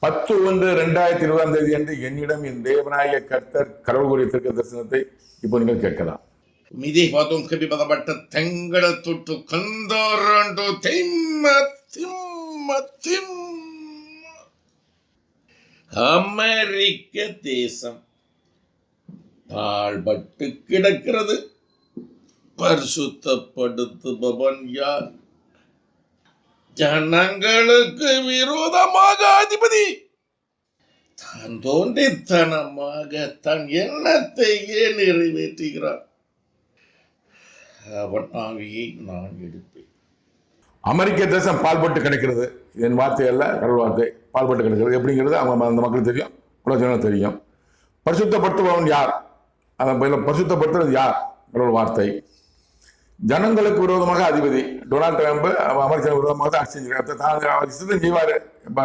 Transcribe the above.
10/1/2020 அன்று என்னிடம் என் தேவனாய கர்த்தர் கடவுள் கூறிய தீர்க்க தரிசனத்தை இப்போ நீங்கள் கேட்கலாம். Midi hodum kebi badabatta tengala tuttu kandarandu timma அமெரிக்க தேசம் பாழ்பட்டு கிடக்கிறது. பரிசுத்தப்படுத்துபவன் யார்? ஜனங்களுக்கு விரோதமாக அதிபதி தான் தோன்றித்தனமாக தன் எண்ணத்தையே நிறைவேற்றுகிறார். அவன் ஆவியை நான் எடுப்பேன். அமெரிக்க தேசம் பால்பட்டு கிடைக்கிறது. என் வார்த்தை அல்ல, கடவுள் வார்த்தை. பால்பட்டு கிடைக்கிறது எப்படிங்கிறது அவங்க அந்த மக்களுக்கு தெரியும், உலகத்தினருக்கு தெரியும். பரிசுத்தப்படுத்துபவன் யார்? அந்த பரிசுத்தப்படுத்துறது யார்? கடவுள் வார்த்தை. ஜனங்களுக்கு விரோதமாக அதிபதி டொனால்ட் ட்ரம்ப் அமெரிக்கா விரோதமாக தான் ஆட்சி செஞ்சிருக்காரு. தான் செய்வாரு. இப்ப